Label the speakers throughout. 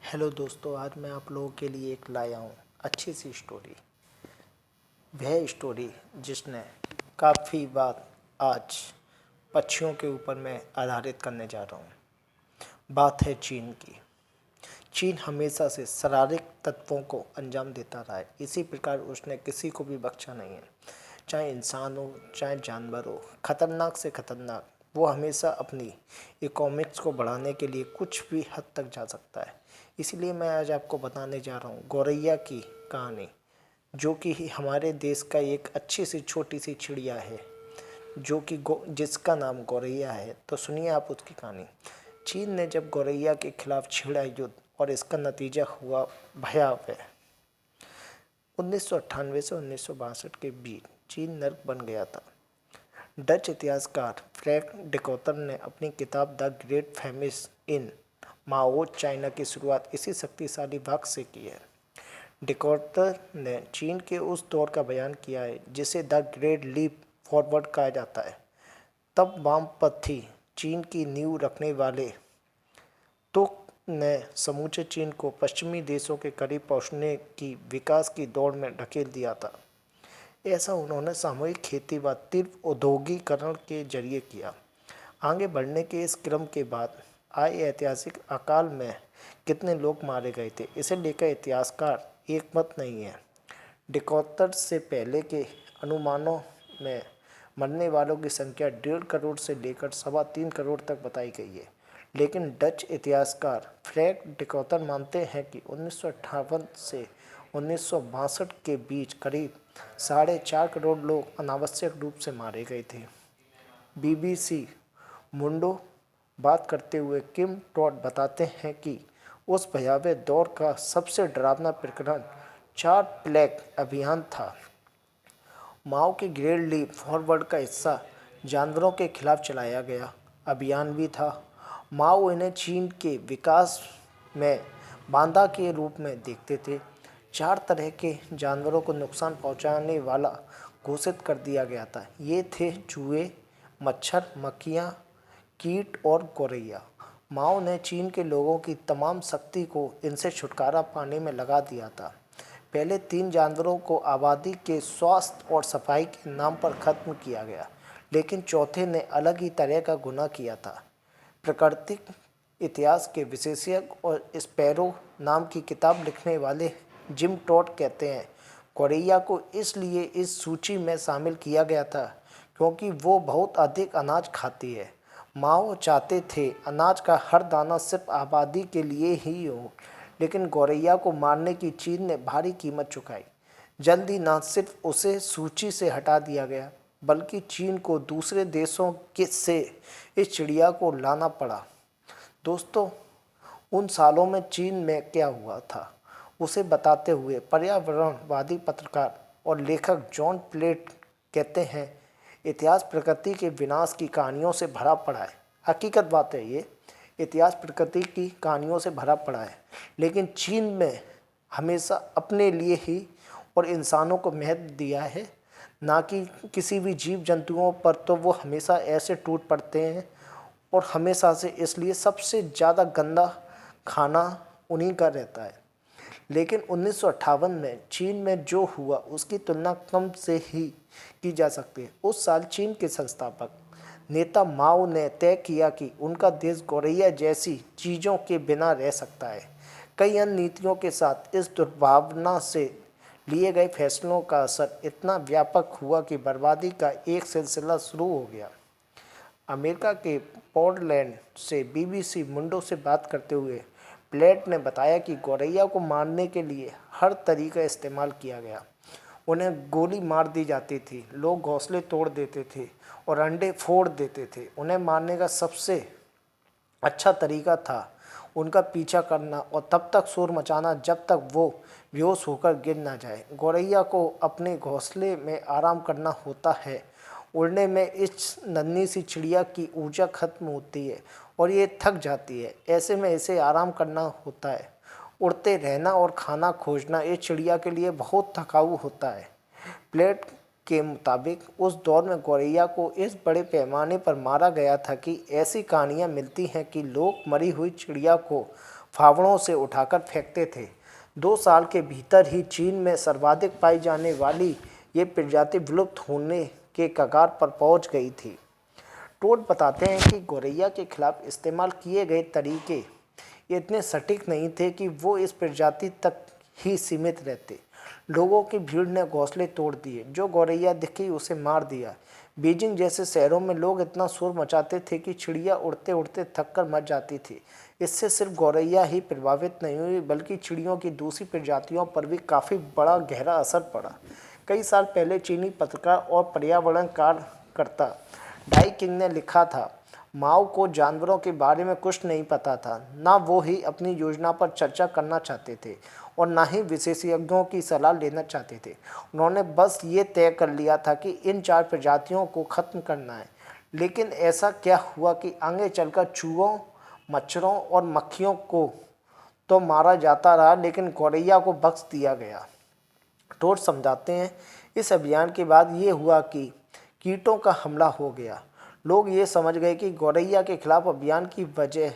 Speaker 1: Hello दोस्तों, आज मैं आप लोगों के लिए एक लाया हूँ अच्छी सी स्टोरी। वह स्टोरी जिसने काफ़ी बात आज पक्षियों के ऊपर मैं आधारित करने जा रहा हूँ। बात है चीन की। चीन हमेशा से शारीरिक तत्वों को अंजाम देता रहा है। इसी प्रकार उसने किसी को भी बख्शा नहीं है, चाहे इंसान हो चाहे जानवर हो, खतरनाक से खतरनाक। वो हमेशा अपनी इकोनॉमिक्स को बढ़ाने के लिए कुछ भी हद तक जा सकता है। इसलिए मैं आज आपको बताने जा रहा हूँ गौरैया की कहानी, जो कि हमारे देश का एक अच्छी सी छोटी सी चिड़िया है, जो कि जिसका नाम गौरैया है। तो सुनिए आप उसकी कहानी। चीन ने जब गौरैया के खिलाफ छेड़ा युद्ध और इसका नतीजा हुआ भयावह। 1998 से 1962 के बीच चीन नर्क बन गया था। डच इतिहासकार फ्रैंक डिकोटर ने अपनी किताब the great famine in Mao China की शुरुआत इसी शक्तिशाली वाक्य से की है। डिकोटर ने चीन के उस दौर का बयान किया है जिसे द ग्रेट लीप फॉरवर्ड कहा जाता है। तब वामपंथी चीन की नींव रखने वाले तुक ने समूचे चीन को पश्चिमी देशों के करीब पहुंचने की विकास की दौड़ में ढकेल दिया था। ऐसा उन्होंने सामूहिक खेती व तीव्र औद्योगिकरण के जरिए किया। आगे बढ़ने के इस क्रम के बाद आए ऐतिहासिक अकाल में कितने लोग मारे गए थे, इसे लेकर इतिहासकार एकमत नहीं है। डिकोटर से पहले के अनुमानों में मरने वालों की संख्या 1.5 करोड़ से लेकर 3.25 करोड़ तक बताई गई है, लेकिन डच इतिहासकार फ्रैंक डिकोटर मानते हैं कि 1958 से 1962 के बीच करीब 4.5 करोड़ लोग अनावश्यक रूप से मारे गए थे। बीबीसी मुंडो बात करते हुए किम टॉड बताते हैं कि उस भयावह दौर का सबसे डरावना प्रकरण 4 प्लेग अभियान था। माओ के ग्रेट लीप फॉरवर्ड का हिस्सा जानवरों के खिलाफ चलाया गया अभियान भी था। माओ इन्हें चीन के विकास में बाधा के रूप में देखते थे। 4 तरह के जानवरों को नुकसान पहुंचाने वाला घोषित कर दिया गया था। ये थे चूहे, मच्छर, मक्खियाँ, कीट और गौरैया। माओ ने चीन के लोगों की तमाम शक्ति को इनसे छुटकारा पाने में लगा दिया था। पहले 3 जानवरों को आबादी के स्वास्थ्य और सफाई के नाम पर खत्म किया गया, लेकिन चौथे ने अलग ही तरह का गुनाह किया था। प्राकृतिक इतिहास के विशेषज्ञ और स्पैरो नाम की किताब लिखने वाले जिम टॉड कहते हैं, गौरैया को इसलिए इस सूची में शामिल किया गया था क्योंकि वो बहुत अधिक अनाज खाती है। माओ चाहते थे अनाज का हर दाना सिर्फ आबादी के लिए ही हो, लेकिन गौरैया को मारने की चीन ने भारी कीमत चुकाई। जल्दी न सिर्फ उसे सूची से हटा दिया गया, बल्कि चीन को दूसरे देशों से इस चिड़िया को लाना पड़ा। दोस्तों, उन सालों में चीन में क्या हुआ था उसे बताते हुए पर्यावरणवादी पत्रकार और लेखक जॉन प्लेट कहते हैं, इतिहास प्रकृति के विनाश की कहानियों से भरा पड़ा है। हकीकत बात है, ये इतिहास प्रकृति की कहानियों से भरा पड़ा है, लेकिन चीन में हमेशा अपने लिए ही और इंसानों को महत्व दिया है, ना कि किसी भी जीव जंतुओं पर। तो वो हमेशा ऐसे टूट पड़ते हैं और हमेशा से इसलिए सबसे ज़्यादा गंदा खाना उन्हीं का रहता है। लेकिन 1958 में चीन में जो हुआ उसकी तुलना कम से ही की जा सकती है। उस साल चीन के संस्थापक नेता माओ ने तय किया कि उनका देश गौरैया जैसी चीज़ों के बिना रह सकता है। कई अन्य नीतियों के साथ इस दुर्भावना से लिए गए फैसलों का असर इतना व्यापक हुआ कि बर्बादी का एक सिलसिला शुरू हो गया। अमेरिका के पोर्टलैंड से बीबीसी मुंडो से बात करते हुए प्लेट ने बताया कि गौरैया को मारने के लिए हर तरीका इस्तेमाल किया गया। उन्हें गोली मार दी जाती थी, लोग घोंसले तोड़ देते थे और अंडे फोड़ देते थे। उन्हें मारने का सबसे अच्छा तरीका था उनका पीछा करना और तब तक शोर मचाना जब तक वो बेहोश होकर गिर ना जाए। गौरैया को अपने घोंसले में आराम करना होता है। उड़ने में इस नन्ही सी चिड़िया की ऊर्जा खत्म होती है और ये थक जाती है। ऐसे में इसे आराम करना होता है। उड़ते रहना और खाना खोजना इस चिड़िया के लिए बहुत थकाऊ होता है। प्लेट के मुताबिक उस दौर में गौरैया को इस बड़े पैमाने पर मारा गया था कि ऐसी कहानियां मिलती हैं कि लोग मरी हुई चिड़िया को फावड़ों से उठाकर फेंकते थे। 2 साल के भीतर ही चीन में सर्वाधिक पाई जाने वाली ये प्रजाति विलुप्त होने के कगार पर पहुंच गई थी। टोड बताते हैं कि गौरैया के खिलाफ इस्तेमाल किए गए तरीके इतने सटीक नहीं थे कि वो इस प्रजाति तक ही सीमित रहते। लोगों की भीड़ ने घोंसले तोड़ दिए, जो गौरैया दिखी उसे मार दिया। बीजिंग जैसे शहरों में लोग इतना शोर मचाते थे कि चिड़िया उड़ते उड़ते थक कर मर जाती थी। इससे सिर्फ गौरैया ही प्रभावित नहीं हुई, बल्कि चिड़ियों की दूसरी प्रजातियों पर भी काफ़ी बड़ा गहरा असर पड़ा। कई साल पहले चीनी पत्रकार और पर्यावरण कार्यकर्ता डाई किंग ने लिखा था, माओ को जानवरों के बारे में कुछ नहीं पता था। ना वो ही अपनी योजना पर चर्चा करना चाहते थे और ना ही विशेषज्ञों की सलाह लेना चाहते थे। उन्होंने बस ये तय कर लिया था कि इन 4 प्रजातियों को ख़त्म करना है। लेकिन ऐसा क्या हुआ कि आगे चलकर चूहों, मच्छरों और मक्खियों को तो मारा जाता रहा, लेकिन गौरैया को बख्श दिया गया। टोड समझाते हैं, इस अभियान के बाद ये हुआ कि कीटों का हमला हो गया। लोग ये समझ गए कि गौरैया के खिलाफ अभियान की वजह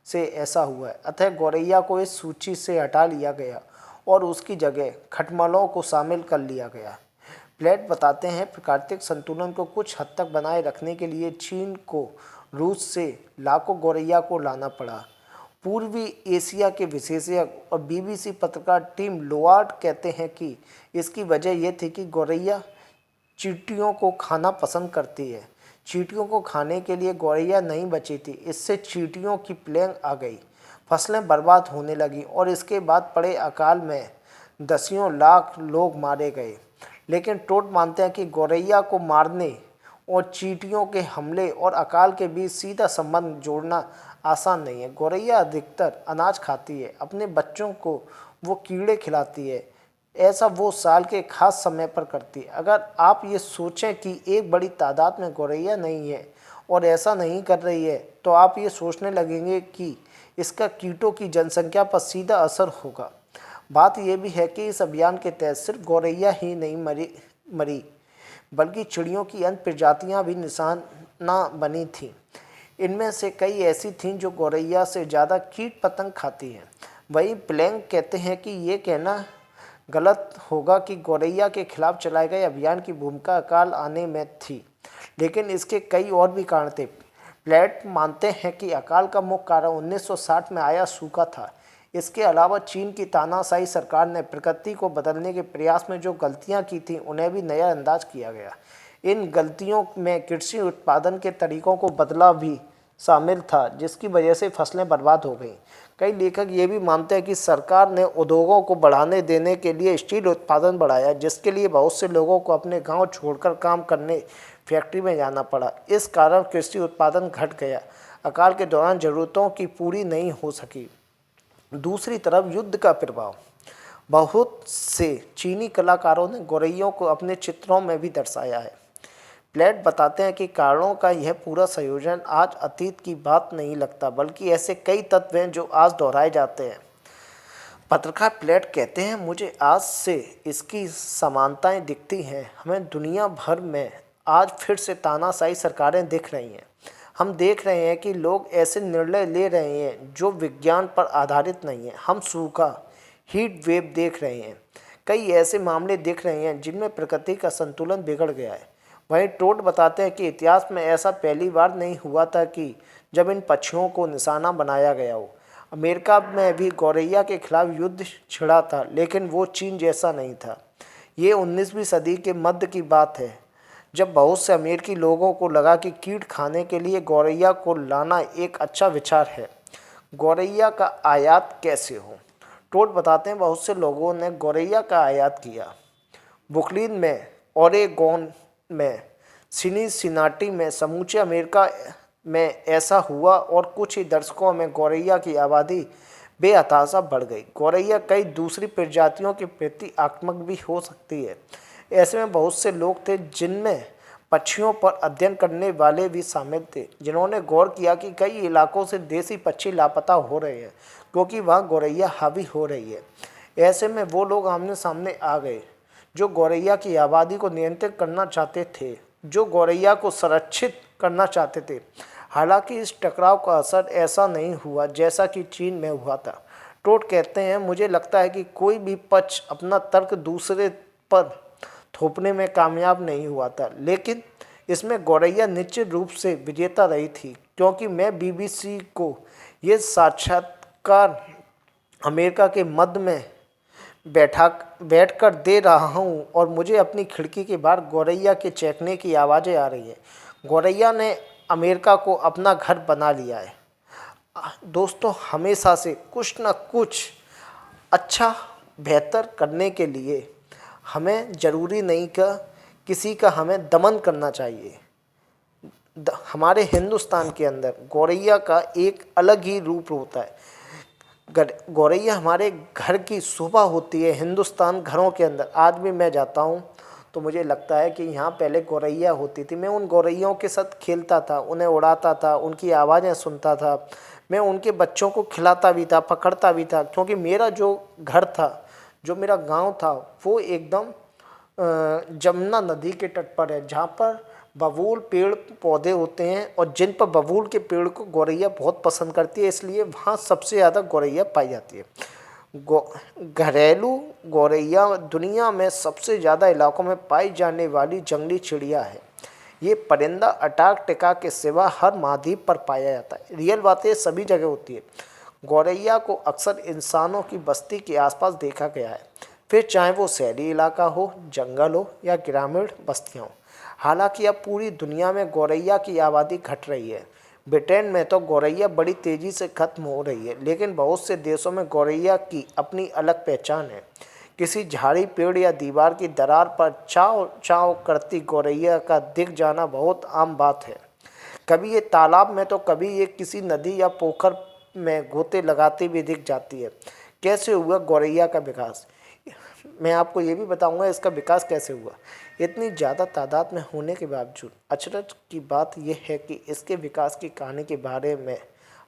Speaker 1: से ऐसा हुआ है, अतः गौरैया को इस सूची से हटा लिया गया और उसकी जगह खटमलों को शामिल कर लिया गया। प्लेट बताते हैं, प्राकृतिक संतुलन को कुछ हद तक बनाए रखने के लिए चीन को रूस से लाखों गौरैया को लाना पड़ा। पूर्वी एशिया के विशेषज्ञ और बीबीसी पत्रकार टिम लोवार्ड कहते हैं कि इसकी वजह यह थी कि गौरैया चींटियों को खाना पसंद करती है। चींटियों को खाने के लिए गौरैया नहीं बची थी। इससे चींटियों की प्लेग आ गई, फसलें बर्बाद होने लगी और इसके बाद पड़े अकाल में दसियों लाख लोग मारे गए। लेकिन टोड मानते हैं कि गौरैया को मारने और चींटियों के हमले और अकाल के बीच सीधा संबंध जोड़ना आसान नहीं है। गौरैया अधिकतर अनाज खाती है, अपने बच्चों को वो कीड़े खिलाती है। ऐसा वो साल के खास समय पर करती है। अगर आप ये सोचें कि एक बड़ी तादाद में गौरैया नहीं है और ऐसा नहीं कर रही है, तो आप ये सोचने लगेंगे कि इसका कीटों की जनसंख्या पर सीधा असर होगा। बात यह भी है कि इस अभियान के तहत सिर्फ गौरैया ही नहीं मरी बल्कि चिड़ियों की अन्य प्रजातियां भी निशाना बनी थीं। इनमें से कई ऐसी थीं जो गौरैया से ज़्यादा कीट पतंग खाती हैं। वहीं प्लेंग कहते हैं कि ये कहना गलत होगा कि गौरैया के खिलाफ चलाए गए अभियान की भूमिका अकाल आने में थी, लेकिन इसके कई और भी कारण थे। प्लेट मानते हैं कि अकाल का मुख्य कारण 1960 में आया सूखा था। इसके अलावा चीन की तानाशाही सरकार ने प्रकृति को बदलने के प्रयास में जो गलतियां की थीं, उन्हें भी नज़रअंदाज किया गया। इन गलतियों में कृषि उत्पादन के तरीकों को बदला भी शामिल था, जिसकी वजह से फसलें बर्बाद हो गईं। कई लेखक ये भी मानते हैं कि सरकार ने उद्योगों को बढ़ाने देने के लिए स्टील उत्पादन बढ़ाया, जिसके लिए बहुत से लोगों को अपने गांव छोड़कर काम करने फैक्ट्री में जाना पड़ा। इस कारण कृषि उत्पादन घट गया। अकाल के दौरान ज़रूरतों की पूरी नहीं हो सकी। दूसरी तरफ युद्ध का प्रभाव। बहुत से चीनी कलाकारों ने गौरैयों को अपने चित्रों में भी दर्शाया है। प्लेट बताते हैं कि कारणों का यह पूरा संयोजन आज अतीत की बात नहीं लगता, बल्कि ऐसे कई तत्व हैं जो आज दोहराए जाते हैं। पत्रकार प्लेट कहते हैं, मुझे आज से इसकी समानताएं दिखती हैं। हमें दुनिया भर में आज फिर से तानाशाही सरकारें दिख रही हैं। हम देख रहे हैं कि लोग ऐसे निर्णय ले रहे हैं जो विज्ञान पर आधारित नहीं है। हम सूखा, हीट वेव देख रहे हैं। कई ऐसे मामले दिख रहे हैं जिनमें प्रकृति का संतुलन बिगड़ गया है। वहीं टोड बताते हैं कि इतिहास में ऐसा पहली बार नहीं हुआ था कि जब इन पक्षियों को निशाना बनाया गया हो। अमेरिका में भी गौरैया के खिलाफ युद्ध छिड़ा था, लेकिन वो चीन जैसा नहीं था। ये 19वीं सदी के मध्य की बात है, जब बहुत से अमेरिकी लोगों को लगा कि कीट खाने के लिए गौरैया को लाना एक अच्छा विचार है। गौरैया का आयात कैसे हो? टोड बताते हैं, बहुत से लोगों ने गौरैया का आयात किया। ब्रुकलिन में, ओरेगोन में, सिनसिनाटी में, समूचे अमेरिका में ऐसा हुआ और कुछ ही दशकों में गौरैया की आबादी बेअताशा बढ़ गई। गौरैया कई दूसरी प्रजातियों के प्रति आक्रामक भी हो सकती है। ऐसे में बहुत से लोग थे, जिनमें पक्षियों पर अध्ययन करने वाले भी शामिल थे, जिन्होंने गौर किया कि कई इलाकों से देसी पक्षी लापता हो रहे हैं क्योंकि वहाँ गौरैया हावी हो रही है। ऐसे में वो लोग आमने सामने आ गए जो गौरैया की आबादी को नियंत्रित करना चाहते थे, जो गौरैया को संरक्षित करना चाहते थे। हालांकि इस टकराव का असर ऐसा नहीं हुआ जैसा कि चीन में हुआ था। टोट कहते हैं, मुझे लगता है कि कोई भी पक्ष अपना तर्क दूसरे पर थोपने में कामयाब नहीं हुआ था, लेकिन इसमें गौरैया निश्चित रूप से विजेता रही थी, क्योंकि मैं बीबीसी को ये साक्षात्कार अमेरिका के मध्य में बैठकर दे रहा हूँ और मुझे अपनी खिड़की के बाहर गौरैया के चहकने की आवाज़ें आ रही हैं। गौरैया ने अमेरिका को अपना घर बना लिया है। दोस्तों, हमेशा से कुछ न कुछ अच्छा बेहतर करने के लिए हमें ज़रूरी नहीं कि किसी का हमें दमन करना चाहिए। हमारे हिंदुस्तान के अंदर गौरैया का एक अलग ही रूप होता है। गौरैया हमारे घर की शोभा होती है। हिंदुस्तान घरों के अंदर आज भी मैं जाता हूँ तो मुझे लगता है कि यहाँ पहले गौरैया होती थी। मैं उन गौरैयों के साथ खेलता था, उन्हें उड़ाता था, उनकी आवाज़ें सुनता था। मैं उनके बच्चों को खिलाता भी था, पकड़ता भी था, क्योंकि मेरा जो घर था, जो मेरा गांव था, वो एकदम जमुना नदी के तट पर है, जहाँ पर बबूल पेड़ पौधे होते हैं और जिन पर बबूल के पेड़ को गौरैया बहुत पसंद करती है, इसलिए वहाँ सबसे ज़्यादा गौरैया पाई जाती है। घरेलू गौरैया दुनिया में सबसे ज़्यादा इलाकों में पाई जाने वाली जंगली चिड़िया है। ये परिंदा अंटार्कटिका के सिवा हर महाद्वीप पर पाया जाता है। रियल बात है, सभी जगह होती है। गौरैया को अक्सर इंसानों की बस्ती के आसपास देखा गया है, फिर चाहे वो शहरी इलाका हो, जंगल हो या ग्रामीण बस्तियाँ हो। हालांकि अब पूरी दुनिया में गौरैया की आबादी घट रही है। ब्रिटेन में तो गौरैया बड़ी तेज़ी से खत्म हो रही है, लेकिन बहुत से देशों में गौरैया की अपनी अलग पहचान है। किसी झाड़ी, पेड़ या दीवार की दरार पर चाव चाव करती गौरैया का दिख जाना बहुत आम बात है। कभी ये तालाब में तो कभी ये किसी नदी या पोखर में गोते लगाती हुई दिख जाती है। कैसे हुआ गौरैया का विकास? मैं आपको ये भी बताऊंगा इसका विकास कैसे हुआ। इतनी ज़्यादा तादाद में होने के बावजूद अचरज की बात यह है कि इसके विकास की कहानी के बारे में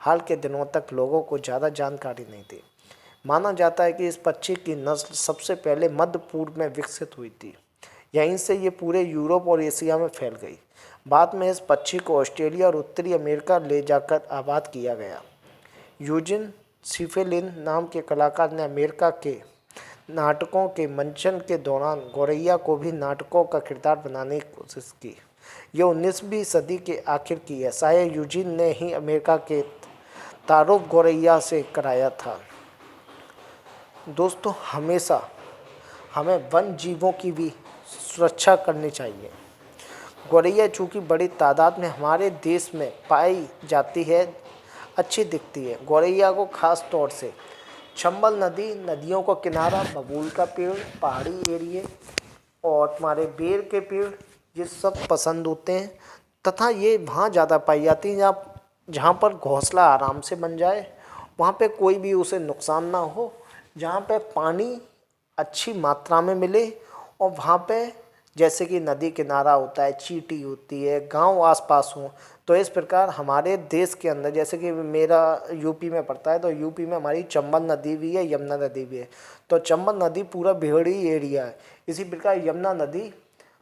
Speaker 1: हाल के दिनों तक लोगों को ज़्यादा जानकारी नहीं थी। माना जाता है कि इस पक्षी की नस्ल सबसे पहले मध्य पूर्व में विकसित हुई थी। यहीं से ये पूरे यूरोप और एशिया में फैल गई। बाद में इस पक्षी को ऑस्ट्रेलिया और उत्तरी अमेरिका ले जाकर आबाद किया गया। यूजिन सिफेलिन नाम के कलाकार ने अमेरिका के नाटकों के मंचन के दौरान गौरैया को भी नाटकों का किरदार बनाने की कोशिश की। यह 19वीं सदी के आखिर की है। शायद यूजिन ने ही अमेरिका के तारुफ गौरैया से कराया था। दोस्तों, हमेशा हमें वन जीवों की भी सुरक्षा करनी चाहिए। गौरैया चूँकि बड़ी तादाद में हमारे देश में पाई जाती है, अच्छी दिखती है। गौरैया को ख़ास तौर से चंबल नदी, नदियों का किनारा, बबूल का पेड़, पहाड़ी एरिए और तुम्हारे बेर के पेड़, ये सब पसंद होते हैं। तथा ये वहाँ ज़्यादा पाई जाती हैं जहाँ पर घोंसला आराम से बन जाए, वहाँ पे कोई भी उसे नुकसान ना हो, जहाँ पे पानी अच्छी मात्रा में मिले और वहाँ पे जैसे कि नदी किनारा होता है, चींटी होती है, गांव आसपास हों। तो इस प्रकार हमारे देश के अंदर, जैसे कि मेरा यूपी में पड़ता है, तो यूपी में हमारी चंबल नदी भी है, यमुना नदी भी है। तो चंबल नदी पूरा बिहड़ी एरिया है। इसी प्रकार यमुना नदी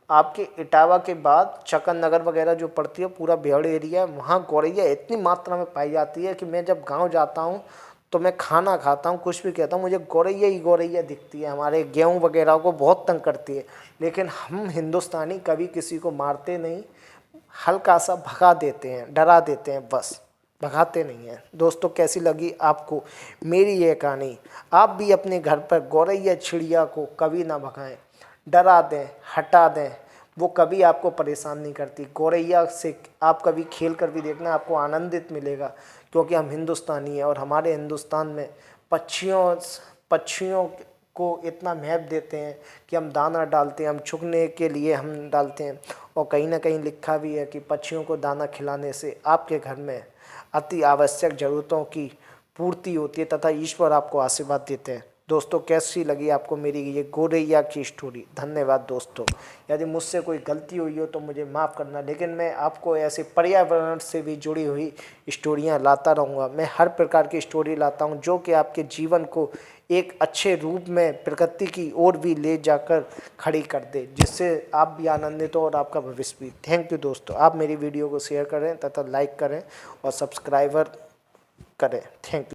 Speaker 1: आपके इटावा के बाद चकन नगर वगैरह जो पड़ती है, पूरा बिहड़ एरिया है। वहाँ गौरैया इतनी मात्रा में पाई जाती है कि मैं जब गाँव जाता हूँ तो मैं खाना खाता हूँ, कुछ भी कहता हूँ, मुझे गौरैया ही गौरैया दिखती है। हमारे गेहूँ वगैरह को बहुत तंग करती है, लेकिन हम हिंदुस्तानी कभी किसी को मारते नहीं, हल्का सा भगा देते हैं, डरा देते हैं, बस भगाते नहीं हैं। दोस्तों, कैसी लगी आपको मेरी ये कहानी? आप भी अपने घर पर गौरैया चिड़िया को कभी ना भगाएं, डरा दें, हटा दें, वो कभी आपको परेशान नहीं करती। गौरैया से आप कभी खेल कर भी देखना, आपको आनंदित मिलेगा, क्योंकि हम हिंदुस्तानी हैं और हमारे हिंदुस्तान में पक्षियों को इतना महत्व देते हैं कि हम दाना डालते हैं, हम चुगने के लिए हम डालते हैं। और कहीं ना कहीं लिखा भी है कि पक्षियों को दाना खिलाने से आपके घर में अति आवश्यक ज़रूरतों की पूर्ति होती है तथा ईश्वर आपको आशीर्वाद देते हैं। दोस्तों, कैसी लगी आपको मेरी ये गौरैया की स्टोरी? धन्यवाद दोस्तों। यदि मुझसे कोई गलती हुई हो तो मुझे माफ़ करना, लेकिन मैं आपको ऐसे पर्यावरण से भी जुड़ी हुई स्टोरियां लाता रहूँगा। मैं हर प्रकार की स्टोरी लाता हूं जो कि आपके जीवन को एक अच्छे रूप में प्रकृति की ओर भी ले जाकर खड़ी कर दे, जिससे आप भी आनंदित हो और आपका भविष्य भी। थैंक यू दोस्तों। आप मेरी वीडियो को शेयर करें तथा लाइक करें और सब्सक्राइबर करें। Thank you.